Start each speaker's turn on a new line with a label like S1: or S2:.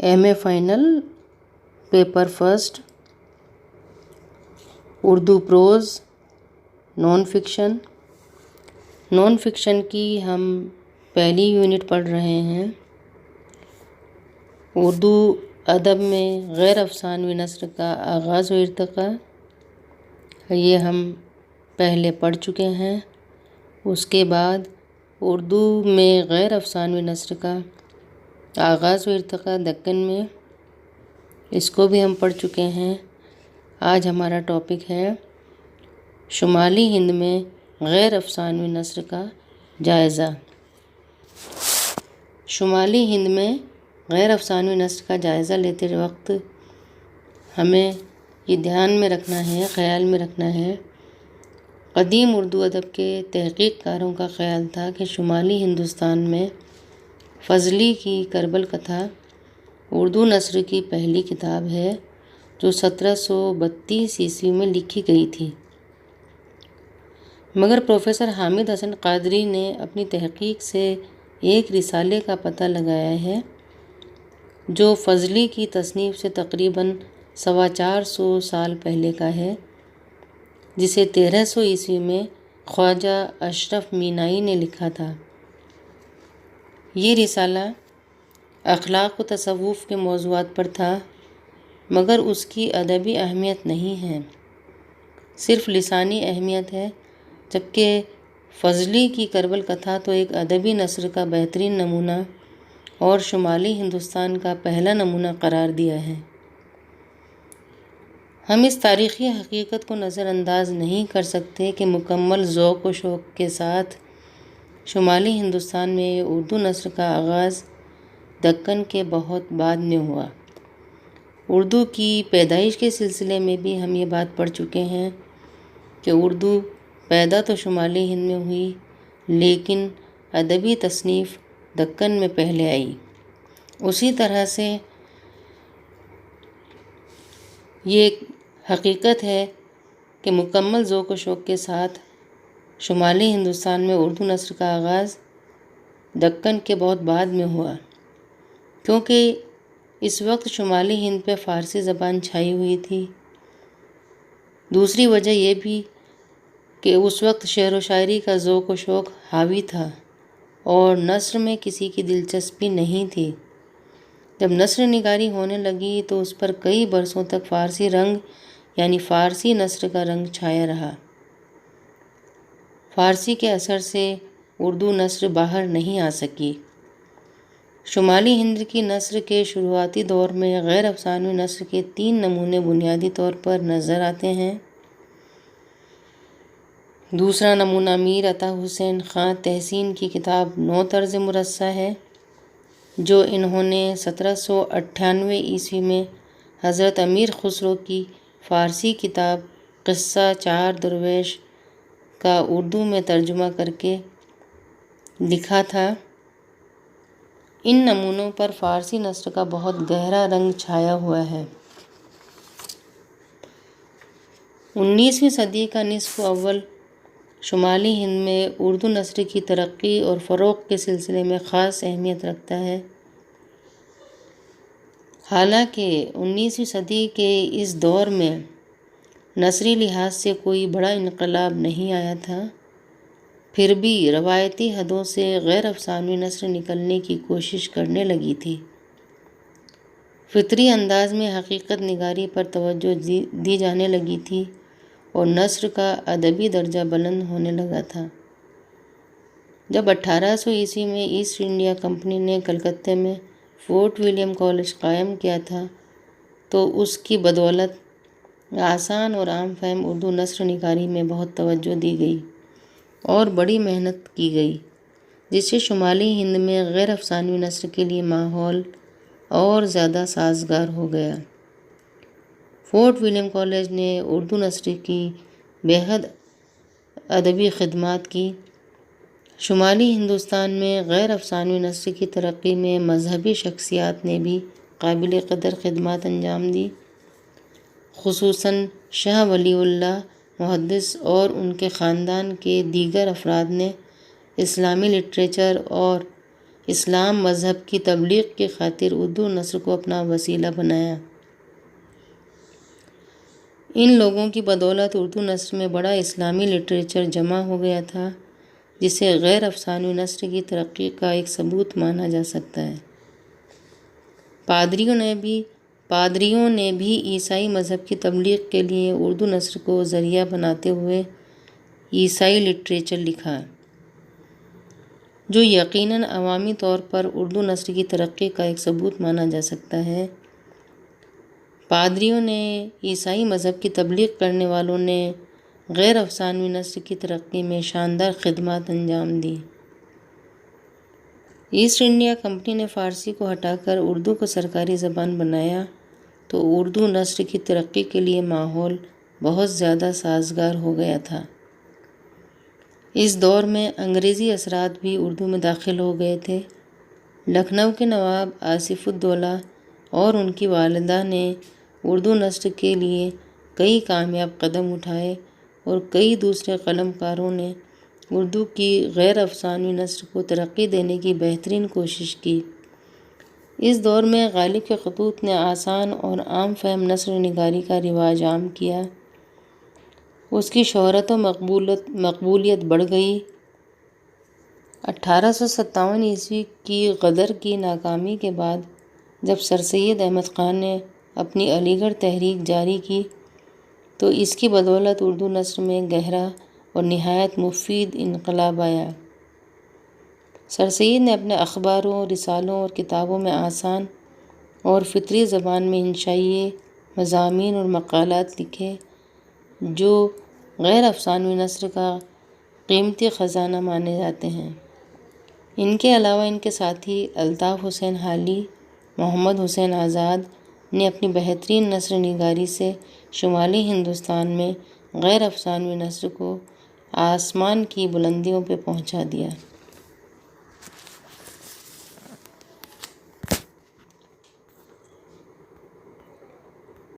S1: M A final paper first, Urdu prose non fiction. Non fiction کی ہم پہلی unit پڑھ رہے ہیں۔ اردو ادب میں غیر افسانوی نثر کا آغاز و ارتقاء، یہ ہم پہلے پڑھ چکے ہیں۔ اس کے بعد اردو میں غیر افسانوی نثر کا آغاز و ارتقاء دکن میں، اس کو بھی ہم پڑھ چکے ہیں۔ آج ہمارا ٹاپک ہے شمالی ہند میں غیر افسانوی نثر کا جائزہ۔ شمالی ہند میں غیر افسانوی نثر کا جائزہ لیتے وقت ہمیں یہ دھیان میں رکھنا ہے، خیال میں رکھنا ہے، قدیم اردو ادب کے تحقیق کاروں کا خیال تھا کہ شمالی ہندوستان میں فضلی کی کربل کتھا اردو نثر کی پہلی کتاب ہے جو 1732 عیسوی میں لکھی گئی تھی، مگر پروفیسر حامد حسن قادری نے اپنی تحقیق سے ایک رسالے کا پتہ لگایا ہے جو فضلی کی تصنیف سے تقریباً 425 سال پہلے کا ہے، جسے 1300 عیسوی میں خواجہ اشرف مینائی نے لکھا تھا۔ یہ رسالہ اخلاق و تصوف کے موضوعات پر تھا، مگر اس کی ادبی اہمیت نہیں ہے، صرف لسانی اہمیت ہے، جبکہ فضلی کی کربل کتھا تو ایک ادبی نثر کا بہترین نمونہ اور شمالی ہندوستان کا پہلا نمونہ قرار دیا ہے۔ ہم اس تاریخی حقیقت کو نظر انداز نہیں کر سکتے کہ مکمل ذوق و شوق کے ساتھ شمالی ہندوستان میں اردو نثر کا آغاز دکن کے بہت بعد میں ہوا۔ اردو کی پیدائش کے سلسلے میں بھی ہم یہ بات پڑھ چکے ہیں کہ اردو پیدا تو شمالی ہند میں ہوئی، لیکن ادبی تصنیف دکن میں پہلے آئی۔ اسی طرح سے یہ حقیقت ہے کہ مکمل ذوق و شوق کے ساتھ شمالی ہندوستان میں اردو نثر کا آغاز دکن کے بہت بعد میں ہوا، کیونکہ اس وقت شمالی ہند پہ فارسی زبان چھائی ہوئی تھی۔ دوسری وجہ یہ بھی کہ اس وقت شعر و شاعری کا ذوق و شوق حاوی تھا اور نثر میں کسی کی دلچسپی نہیں تھی۔ جب نثر نگاری ہونے لگی تو اس پر کئی برسوں تک فارسی رنگ یعنی فارسی نثر کا رنگ چھایا رہا۔ فارسی کے اثر سے اردو نثر باہر نہیں آ سکی۔ شمالی ہند کی نثر کے شروعاتی دور میں غیر افسانوی نثر کے 3 نمونے بنیادی طور پر نظر آتے ہیں۔ دوسرا نمونہ میر عطا حسین خاں تحسین کی کتاب نو طرز مرصع ہے، جو انہوں نے 1798 عیسوی میں حضرت امیر خسرو کی فارسی کتاب قصہ چار درویش کا اردو میں ترجمہ کر کے لکھا تھا۔ ان نمونوں پر فارسی نثر کا بہت گہرا رنگ چھایا ہوا ہے۔ 19ویں صدی کا نصف اول شمالی ہند میں اردو نثر کی ترقی اور فروغ کے سلسلے میں خاص اہمیت رکھتا ہے۔ حالانکہ 19ویں صدی کے اس دور میں نثری لحاظ سے کوئی بڑا انقلاب نہیں آیا تھا، پھر بھی روایتی حدوں سے غیر افسانوی نثر نکلنے کی کوشش کرنے لگی تھی۔ فطری انداز میں حقیقت نگاری پر توجہ دی جانے لگی تھی اور نثر کا ادبی درجہ بلند ہونے لگا تھا۔ جب 1800 عیسوی میں ایسٹ انڈیا کمپنی نے کلکتہ میں فورٹ ولیم کالج قائم کیا تھا تو اس کی بدولت آسان اور عام فہم اردو نثر نگاری میں بہت توجہ دی گئی اور بڑی محنت کی گئی، جس سے شمالی ہند میں غیر افسانوی نثر کے لیے ماحول اور زیادہ سازگار ہو گیا۔ فورٹ ولیم کالج نے اردو نثر کی بےحد ادبی خدمات کی۔ شمالی ہندوستان میں غیر افسانوی نثر کی ترقی میں مذہبی شخصیات نے بھی قابل قدر خدمات انجام دی، خصوصاً شاہ ولی اللہ محدث اور ان کے خاندان کے دیگر افراد نے اسلامی لٹریچر اور اسلام مذہب کی تبلیغ کی خاطر اردو نثر کو اپنا وسیلہ بنایا۔ ان لوگوں کی بدولت اردو نثر میں بڑا اسلامی لٹریچر جمع ہو گیا تھا، جسے غیر افسانوی نثر کی ترقی کا ایک ثبوت مانا جا سکتا ہے۔ پادریوں نے بھی عیسائی مذہب کی تبلیغ کے لیے اردو نثر کو ذریعہ بناتے ہوئے عیسائی لٹریچر لکھا، جو یقیناً عوامی طور پر اردو نثر کی ترقی کا ایک ثبوت مانا جا سکتا ہے۔ پادریوں نے، عیسائی مذہب کی تبلیغ کرنے والوں نے غیر افسانوی نثر کی ترقی میں شاندار خدمات انجام دی۔ ایسٹ انڈیا کمپنی نے فارسی کو ہٹا کر اردو کو سرکاری زبان بنایا تو اردو نثر کی ترقی کے لیے ماحول بہت زیادہ سازگار ہو گیا تھا۔ اس دور میں انگریزی اثرات بھی اردو میں داخل ہو گئے تھے۔ لکھنؤ کے نواب آصف الدولہ اور ان کی والدہ نے اردو نثر کے لیے کئی کامیاب قدم اٹھائے اور کئی دوسرے قلم کاروں نے اردو کی غیر افسانوی نثر کو ترقی دینے کی بہترین کوشش کی۔ اس دور میں غالب کے خطوط نے آسان اور عام فہم نثر نگاری کا رواج عام کیا۔ اس کی شہرت و مقبولیت بڑھ گئی۔ 1857 عیسوی کی غدر کی ناکامی کے بعد جب سر سید احمد خان نے اپنی علی گڑھ تحریک جاری کی تو اس کی بدولت اردو نثر میں گہرا اور نہایت مفید انقلاب آیا۔ سر سید نے اپنے اخباروں، رسالوں اور کتابوں میں آسان اور فطری زبان میں انشائیے مضامین اور مقالات لکھے، جو غیر افسانوی نثر کا قیمتی خزانہ مانے جاتے ہیں۔ ان کے علاوہ ان کے ساتھی الطاف حسین حالی، محمد حسین آزاد نے اپنی بہترین نثر نگاری سے شمالی ہندوستان میں غیر افسانوی نثر کو آسمان کی بلندیوں پہ پہنچا دیا۔